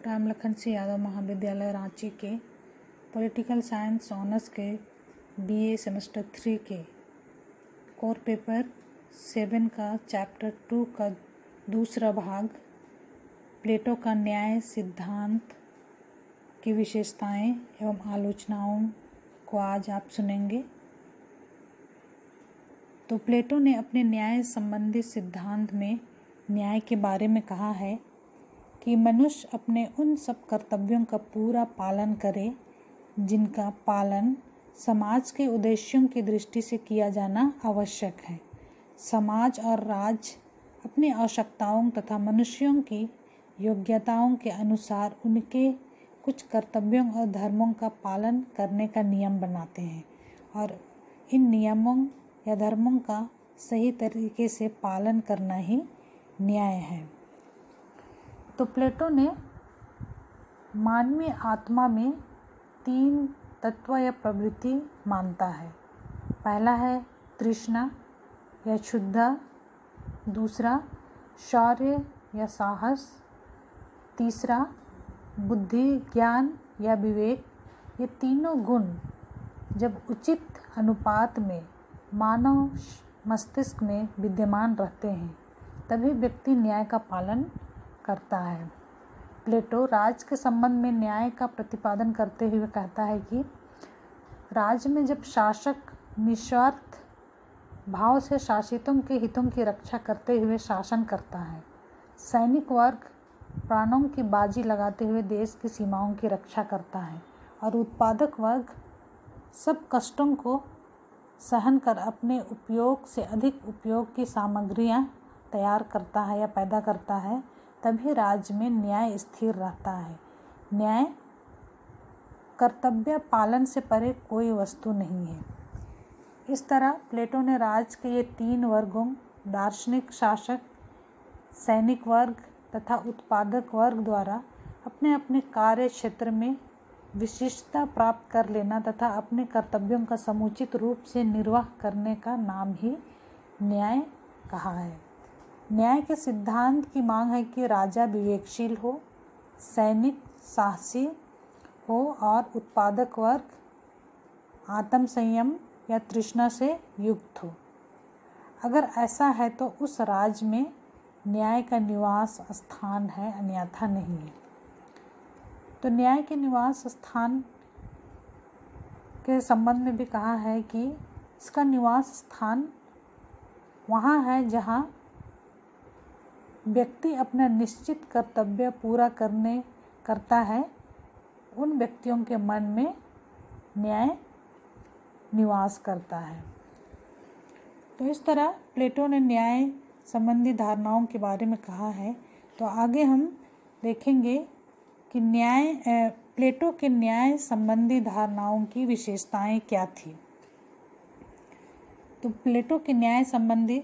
रामलखन सिंह यादव महाविद्यालय रांची के political science honours के बीए सेमेस्टर 3 के कोर पेपर 7 का चैप्टर 2 का दूसरा भाग प्लेटो का न्याय सिद्धांत की विशेषताएं एवं आलोचनाओं को आज आप सुनेंगे। तो प्लेटो ने अपने न्याय संबंधी सिद्धांत में न्याय के बारे में कहा है कि मनुष्य अपने उन सब कर्तव्यों का पूरा पालन करे जिनका पालन समाज के उद्देश्यों की दृष्टि से किया जाना आवश्यक है। समाज और राज्य अपनी आवश्यकताओं तथा मनुष्यों की योग्यताओं के अनुसार उनके कुछ कर्तव्यों और धर्मों का पालन करने का नियम बनाते हैं और इन नियमों या धर्मों का सही तरीके से पालन करना ही न्याय है। तो प्लेटो ने मानवीय आत्मा में 3 तत्व या प्रवृत्ति मानता है। पहला है तृष्णा या क्षुधा, दूसरा शौर्य या साहस, तीसरा बुद्धि ज्ञान या विवेक। ये तीनों गुण जब उचित अनुपात में मानव मस्तिष्क में विद्यमान रहते हैं तभी व्यक्ति न्याय का पालन करता है। प्लेटो राज्य के संबंध में न्याय का प्रतिपादन करते हुए कहता है कि राज्य में जब शासक निस्वार्थ भाव से शासितों के हितों की रक्षा करते हुए शासन करता है, सैनिक वर्ग प्राणों की बाजी लगाते हुए देश की सीमाओं की रक्षा करता है और उत्पादक वर्ग सब कष्टों को सहन कर अपने उपयोग से अधिक उपयोग की सामग्रियां तैयार करता है या पैदा करता है, तभी राज्य में न्याय स्थिर रहता है। न्याय कर्तव्य पालन से परे कोई वस्तु नहीं है। इस तरह प्लेटो ने राज्य के ये 3 वर्गों दार्शनिक शासक, सैनिक वर्ग तथा उत्पादक वर्ग द्वारा अपने अपने कार्य क्षेत्र में विशिष्टता प्राप्त कर लेना तथा अपने कर्तव्यों का समुचित रूप से निर्वाह करने का नाम ही न्याय कहा है। न्याय के सिद्धांत की मांग है कि राजा विवेकशील हो, सैनिक साहसी हो और उत्पादक वर्ग आत्म संयम या तृष्णा से युक्त हो। अगर ऐसा है तो उस राज्य में न्याय का निवास स्थान है, अन्यथा नहीं है। तो न्याय के निवास स्थान के संबंध में भी कहा है कि इसका निवास स्थान वहाँ है जहाँ व्यक्ति अपना निश्चित कर्तव्य पूरा करता है। उन व्यक्तियों के मन में न्याय निवास करता है। तो इस तरह प्लेटो ने न्याय संबंधी धारणाओं के बारे में कहा है। तो आगे हम देखेंगे कि प्लेटो के न्याय संबंधी धारणाओं की विशेषताएं क्या थी। तो प्लेटो के न्याय संबंधी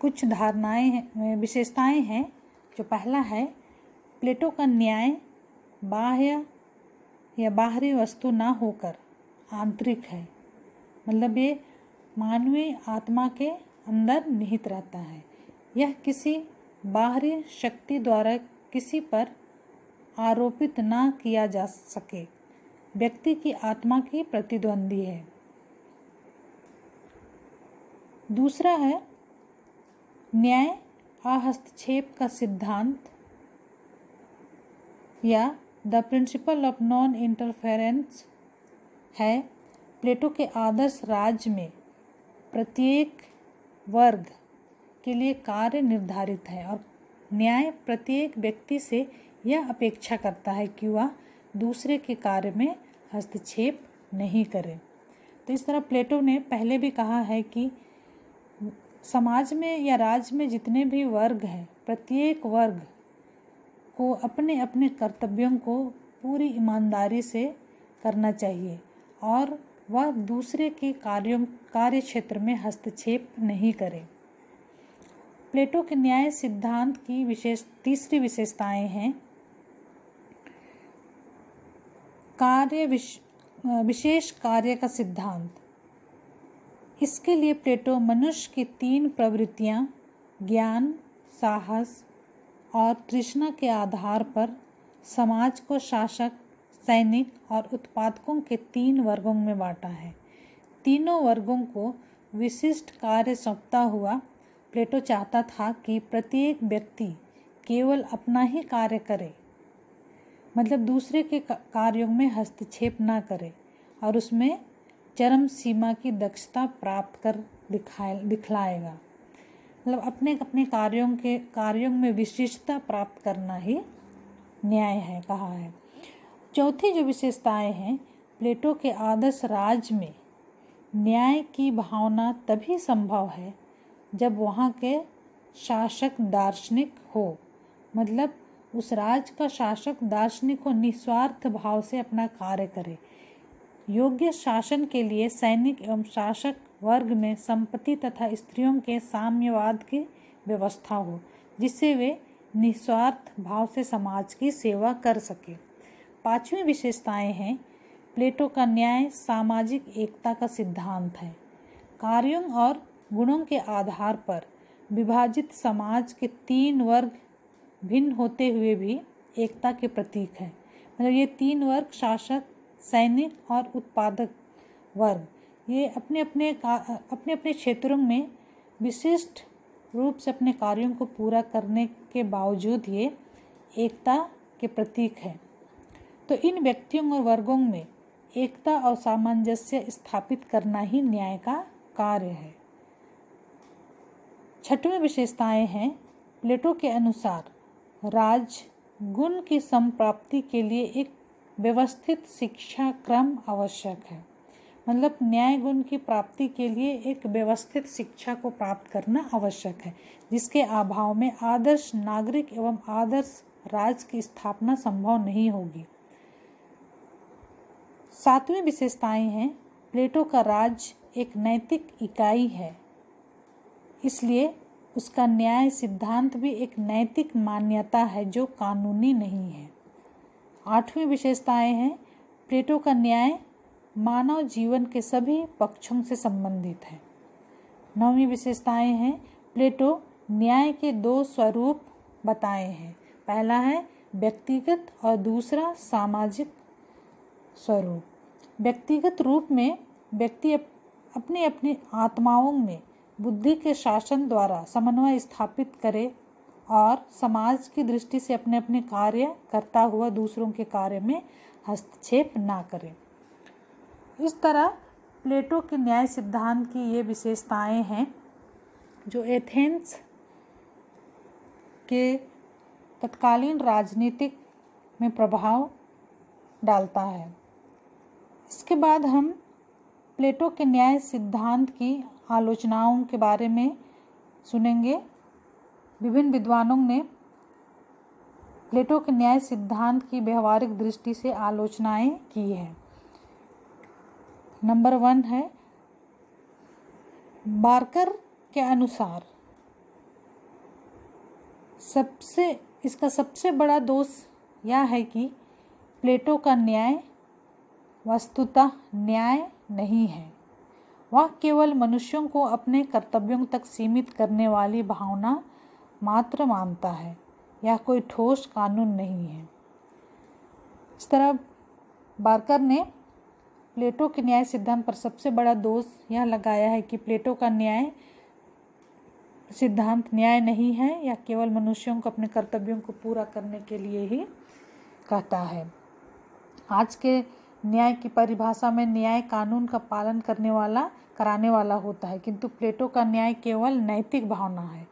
कुछ विशेषताएं हैं। जो पहला है, प्लेटो का न्याय बाह्य या बाहरी वस्तु ना होकर आंतरिक है, मतलब ये मानवीय आत्मा के अंदर निहित रहता है। यह किसी बाहरी शक्ति द्वारा किसी पर आरोपित ना किया जा सके, व्यक्ति की आत्मा की प्रतिद्वंदी है। दूसरा है न्याय अहस्तक्षेप का सिद्धांत या the principle of non interference है। प्लेटो के आदर्श राज्य में प्रत्येक वर्ग के लिए कार्य निर्धारित है और न्याय प्रत्येक व्यक्ति से यह अपेक्षा करता है कि वह दूसरे के कार्य में हस्तक्षेप नहीं करे। तो इस तरह प्लेटो ने पहले भी कहा है कि समाज में या राज्य में जितने भी वर्ग हैं, प्रत्येक वर्ग को अपने अपने कर्तव्यों को पूरी ईमानदारी से करना चाहिए और वह दूसरे के कार्य क्षेत्र में हस्तक्षेप नहीं करे। प्लेटो के न्याय सिद्धांत की तीसरी विशेषताएं हैं विशेष कार्य का सिद्धांत। इसके लिए प्लेटो मनुष्य की 3 प्रवृत्तियां ज्ञान, साहस और तृष्णा के आधार पर समाज को शासक, सैनिक और उत्पादकों के 3 वर्गों में बांटा है। तीनों वर्गों को विशिष्ट कार्य सौंपता हुआ प्लेटो चाहता था कि प्रत्येक व्यक्ति केवल अपना ही कार्य करे, मतलब दूसरे के कार्यों में हस्तक्षेप ना करे और उसमें चरम सीमा की दक्षता प्राप्त कर दिखलाएगा। मतलब अपने अपने कार्यों में विशिष्टता प्राप्त करना ही न्याय है कहा है। चौथी जो विशेषताएं हैं, प्लेटो के आदर्श राज्य में न्याय की भावना तभी संभव है जब वहाँ के शासक दार्शनिक हो, मतलब उस राज्य का शासक दार्शनिक को निस्वार्थ भाव से अपना कार्य करे। योग्य शासन के लिए सैनिक एवं शासक वर्ग में संपत्ति तथा स्त्रियों के साम्यवाद की व्यवस्था हो, जिससे वे निस्वार्थ भाव से समाज की सेवा कर सके। 5वीं विशेषताएं हैं, प्लेटो का न्याय सामाजिक एकता का सिद्धांत है। कार्यों और गुणों के आधार पर विभाजित समाज के 3 वर्ग भिन्न होते हुए भी एकता के प्रतीक है। मतलब ये 3 वर्ग, शासक, सैनिक और उत्पादक वर्ग, ये अपने अपने क्षेत्रों में विशिष्ट रूप से अपने कार्यों को पूरा करने के बावजूद ये एकता के प्रतीक है। तो इन व्यक्तियों और वर्गों में एकता और सामंजस्य स्थापित करना ही न्याय का कार्य है। 6वीं विशेषताएं हैं, प्लेटो के अनुसार राज गुण की संप्राप्ति के लिए एक व्यवस्थित शिक्षा क्रम आवश्यक है। मतलब न्याय गुण की प्राप्ति के लिए एक व्यवस्थित शिक्षा को प्राप्त करना आवश्यक है, जिसके अभाव में आदर्श नागरिक एवं आदर्श राज की स्थापना संभव नहीं होगी। 7वीं विशेषताएं हैं, प्लेटो का राज्य एक नैतिक इकाई है, इसलिए उसका न्याय सिद्धांत भी एक नैतिक मान्यता है जो कानूनी नहीं है। 8वीं विशेषताएं हैं, प्लेटो का न्याय मानव जीवन के सभी पक्षों से संबंधित है। 9वीं विशेषताएं हैं, प्लेटो न्याय के 2 स्वरूप बताए हैं। पहला है व्यक्तिगत और दूसरा सामाजिक स्वरूप। व्यक्तिगत रूप में व्यक्ति अपने अपने आत्माओं में बुद्धि के शासन द्वारा समन्वय स्थापित करे और समाज की दृष्टि से अपने अपने कार्य करता हुआ दूसरों के कार्य में हस्तक्षेप ना करे। इस तरह प्लेटो के न्याय सिद्धांत की ये विशेषताएं हैं जो एथेंस के तत्कालीन राजनीतिक में प्रभाव डालता है। इसके बाद हम प्लेटो के न्याय सिद्धांत की आलोचनाओं के बारे में सुनेंगे। विभिन्न विद्वानों ने प्लेटो के न्याय सिद्धांत की व्यवहारिक दृष्टि से आलोचनाएं की है। नंबर 1 है, बार्कर के अनुसार इसका सबसे बड़ा दोष यह है कि प्लेटो का न्याय वस्तुतः न्याय नहीं है। वह केवल मनुष्यों को अपने कर्तव्यों तक सीमित करने वाली भावना मात्र मानता है, यह कोई ठोस कानून नहीं है। इस तरह बार्कर ने प्लेटो के न्याय सिद्धांत पर सबसे बड़ा दोष यह लगाया है कि प्लेटो का न्याय सिद्धांत न्याय नहीं है, यह केवल मनुष्यों को अपने कर्तव्यों को पूरा करने के लिए ही कहता है। आज के न्याय की परिभाषा में न्याय कानून का पालन कराने वाला होता है, किंतु प्लेटो का न्याय केवल नैतिक भावना है।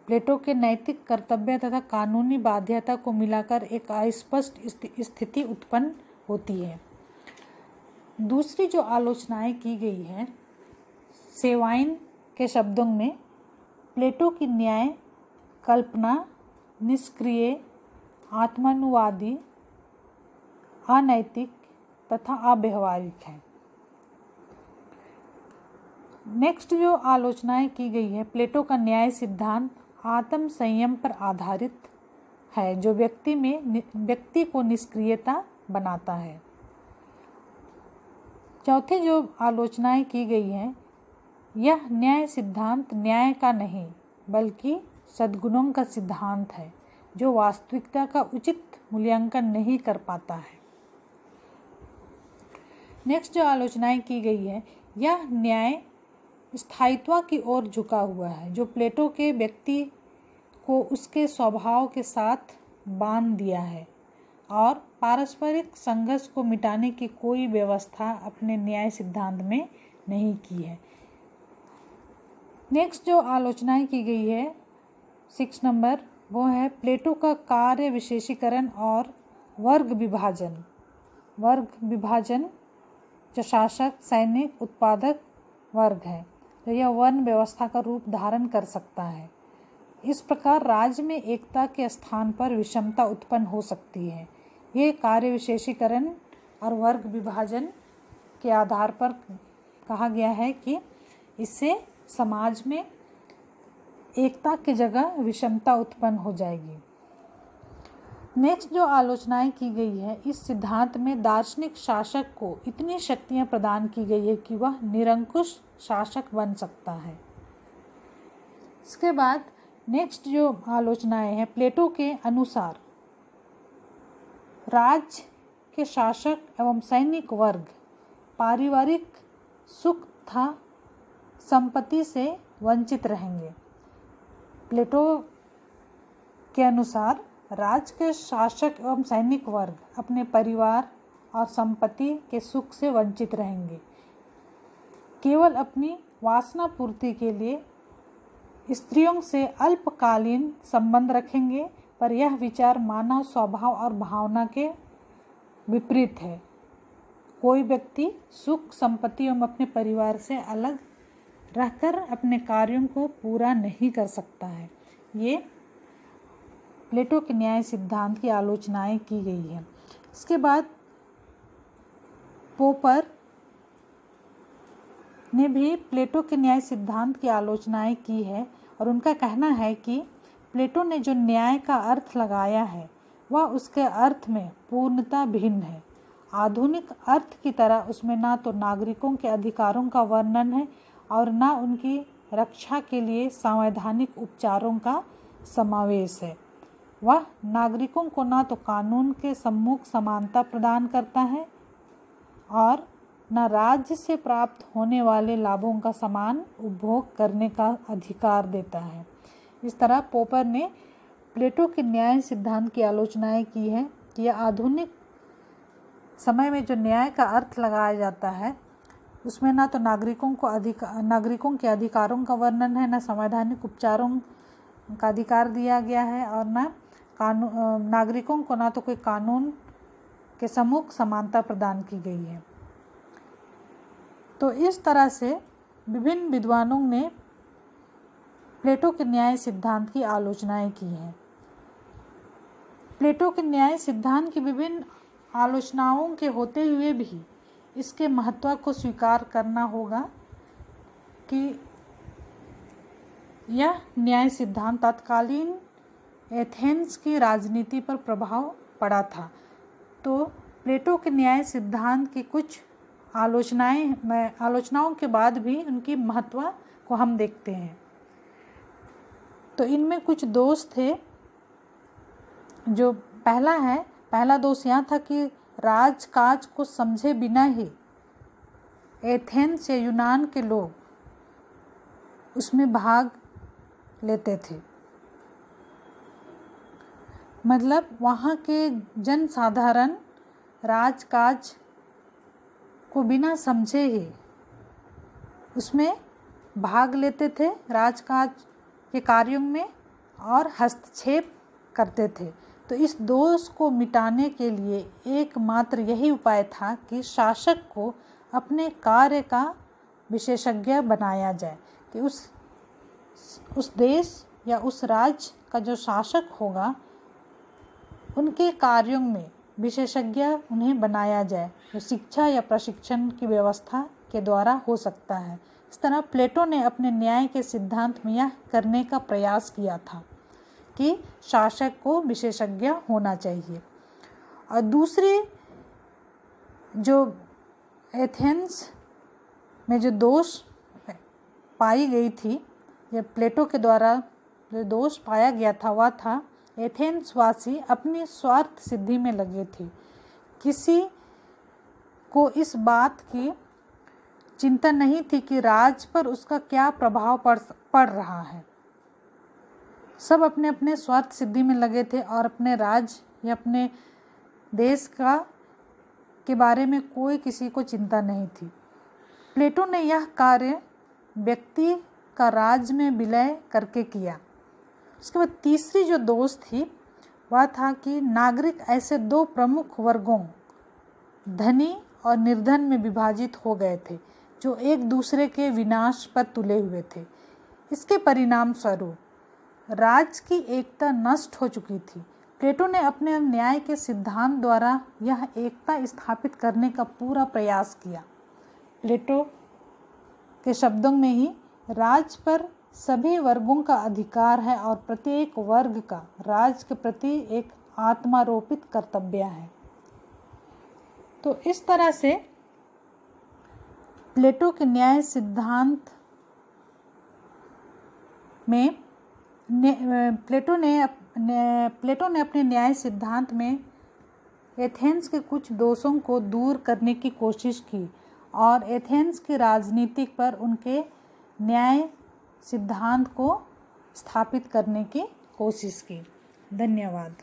प्लेटो के नैतिक कर्तव्य तथा कानूनी बाध्यता को मिलाकर एक अस्पष्ट स्थिति उत्पन्न होती है। दूसरी जो आलोचनाएं की गई है, सेवाइन के शब्दों में प्लेटो की न्याय कल्पना निष्क्रिय, आत्मानुवादी, अनैतिक तथा अव्यवहारिक है। नेक्स्ट जो आलोचनाएं की गई है, प्लेटो का न्याय सिद्धांत आत्म संयम पर आधारित है जो व्यक्ति को निष्क्रियता बनाता है। चौथी जो आलोचनाएं की गई हैं, यह न्याय सिद्धांत न्याय का नहीं बल्कि सद्गुणों का सिद्धांत है। जो वास्तविकता का उचित मूल्यांकन नहीं कर पाता है। नेक्स्ट जो आलोचनाएं की गई है, यह न्याय स्थायित्व की ओर झुका हुआ है, जो प्लेटो के व्यक्ति को उसके स्वभाव के साथ बांध दिया है और पारस्परिक संघर्ष को मिटाने की कोई व्यवस्था अपने न्याय सिद्धांत में नहीं की है। नेक्स्ट जो आलोचनाएं की गई है 6 नंबर, वो है प्लेटो का कार्य विशेषीकरण और वर्ग विभाजन। वर्ग विभाजन जो शासक, सैनिक, उत्पादक वर्ग है, तो यह वर्ण व्यवस्था का रूप धारण कर सकता है। इस प्रकार राज्य में एकता के स्थान पर विषमता उत्पन्न हो सकती है। ये कार्य विशेषीकरण और वर्ग विभाजन के आधार पर कहा गया है कि इससे समाज में एकता की जगह विषमता उत्पन्न हो जाएगी। नेक्स्ट जो आलोचनाएं की गई है, इस सिद्धांत में दार्शनिक शासक को इतनी शक्तियां प्रदान की गई है कि वह निरंकुश शासक बन सकता है। इसके बाद नेक्स्ट जो आलोचनाएं हैं, प्लेटो के अनुसार राज्य के शासक एवं सैनिक वर्ग पारिवारिक सुख तथा संपत्ति से वंचित रहेंगे। प्लेटो के अनुसार राज्य के शासक एवं सैनिक वर्ग अपने परिवार और संपत्ति के सुख से वंचित रहेंगे। केवल अपनी वासना पूर्ति के लिए स्त्रियों से अल्पकालीन संबंध रखेंगे, पर यह विचार मानव स्वभाव और भावना के विपरीत है। कोई व्यक्ति सुख, संपत्ति एवं अपने परिवार से अलग रहकर अपने कार्यों को पूरा नहीं कर सकता है। ये प्लेटो के न्याय सिद्धांत की आलोचनाएं की गई है। इसके बाद पोपर ने भी प्लेटो के न्याय सिद्धांत की आलोचनाएं की है और उनका कहना है कि प्लेटो ने जो न्याय का अर्थ लगाया है वह उसके अर्थ में पूर्णतः भिन्न है। आधुनिक अर्थ की तरह उसमें ना तो नागरिकों के अधिकारों का वर्णन है और ना उनकी रक्षा के लिए संवैधानिक उपचारों का समावेश है। वह नागरिकों को ना तो कानून के सम्मुख समानता प्रदान करता है और न राज्य से प्राप्त होने वाले लाभों का समान उपभोग करने का अधिकार देता है। इस तरह पोपर ने प्लेटो के न्याय सिद्धांत की आलोचनाएं की है कि यह आधुनिक समय में जो न्याय का अर्थ लगाया जाता है उसमें ना तो नागरिकों के अधिकारों का वर्णन है, न संवैधानिक उपचारों का अधिकार दिया गया है और न नागरिकों को ना तो कोई कानून के सम्मुख समानता प्रदान की गई है। तो इस तरह से विभिन्न विद्वानों ने प्लेटो के न्याय सिद्धांत की आलोचनाएं की हैं। प्लेटो के न्याय सिद्धांत की विभिन्न आलोचनाओं के होते हुए भी इसके महत्व को स्वीकार करना होगा कि यह न्याय सिद्धांत तत्कालीन एथेंस की राजनीति पर प्रभाव पड़ा था। तो प्लेटो के न्याय सिद्धांत की कुछ आलोचनाओं के बाद भी उनकी महत्व को हम देखते हैं। तो इनमें कुछ दोष थे। जो पहला दोष यहाँ था कि राजकाज को समझे बिना ही एथेंस या यूनान के लोग उसमें भाग लेते थे। मतलब वहाँ के जन साधारण राजकाज को बिना समझे ही उसमें भाग लेते थे, राजकाज के कार्यों में और हस्तक्षेप करते थे। तो इस दोष को मिटाने के लिए एकमात्र यही उपाय था कि शासक को अपने कार्य का विशेषज्ञ बनाया जाए, कि उस देश या उस राज्य का जो शासक होगा उनके कार्यों में विशेषज्ञ उन्हें बनाया जाए, जो शिक्षा या प्रशिक्षण की व्यवस्था के द्वारा हो सकता है। इस तरह प्लेटो ने अपने न्याय के सिद्धांत में यह करने का प्रयास किया था कि शासक को विशेषज्ञ होना चाहिए। और दूसरी जो एथेंस में जो दोष पाई गई थी, या प्लेटो के द्वारा जो दोष पाया गया था, वह था एथेंस वासी अपनी स्वार्थ सिद्धि में लगे थे। किसी को इस बात की चिंता नहीं थी कि राज पर उसका क्या प्रभाव पड़ रहा है। सब अपने अपने स्वार्थ सिद्धि में लगे थे और अपने राज या अपने देश के बारे में कोई किसी को चिंता नहीं थी। प्लेटो ने यह कार्य व्यक्ति का राज में विलय करके किया। उसके बाद तीसरी जो दोष थी वह था कि नागरिक ऐसे दो प्रमुख वर्गों धनी और निर्धन में विभाजित हो गए थे जो एक दूसरे के विनाश पर तुले हुए थे। इसके परिणाम स्वरूप राज की एकता नष्ट हो चुकी थी। प्लेटो ने अपने न्याय के सिद्धांत द्वारा यह एकता स्थापित करने का पूरा प्रयास किया। प्लेटो के शब्दों में ही राज पर सभी वर्गों का अधिकार है और प्रत्येक वर्ग का राज के प्रति एक आत्मारोपित कर्तव्य है। तो इस तरह से प्लेटो के न्याय सिद्धांत में प्लेटो ने अपने न्याय सिद्धांत में एथेंस के कुछ दोषों को दूर करने की कोशिश की और एथेंस की राजनीति पर उनके न्याय सिद्धांत को स्थापित करने की कोशिश की। धन्यवाद।